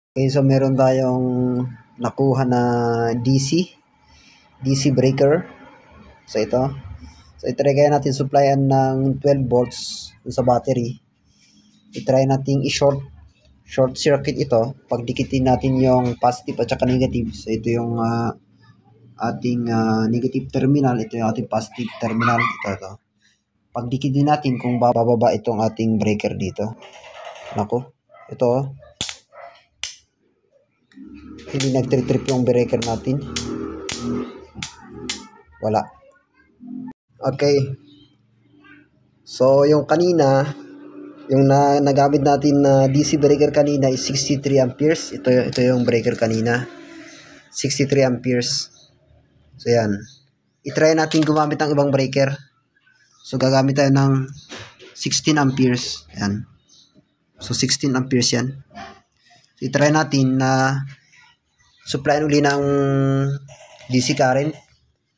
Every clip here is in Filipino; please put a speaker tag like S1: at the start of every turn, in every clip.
S1: Okay, so meron tayong nakuha na DC breaker. So ito. So i-try kaya natin supplyan ng 12 volts sa battery. I-try natin short circuit ito. Pagdikitin natin yung positive at saka negative. So ito yung ating negative terminal. Ito yung ating positive terminal. Ito. Pagdikitin natin kung bababa itong ating breaker dito. Nako. Ito. Hindi nagtrip yung breaker natin. Wala. Okay. So yung kanina, yung nagamit natin na DC breaker kanina is 63 amperes. Ito yung breaker kanina. 63 amperes. So yan. I-try natin gumamit ng ibang breaker. So gagamit tayo ng 16 amperes. Yan. So 16 amperes yan. So i-try natin na supplyan uli ng DC current.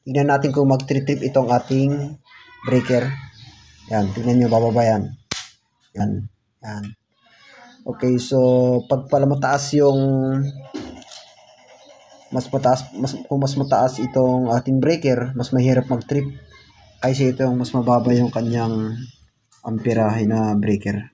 S1: Tignan natin kung mag-trip itong ating breaker. Yan, tignan nyo, bababa yan. Yan. Okay, so pag pala mataas yung kung mas mataas itong ating breaker, mas mahirap mag-trip. Kaysa ito yung mas mababa yung kanyang amperahe na breaker.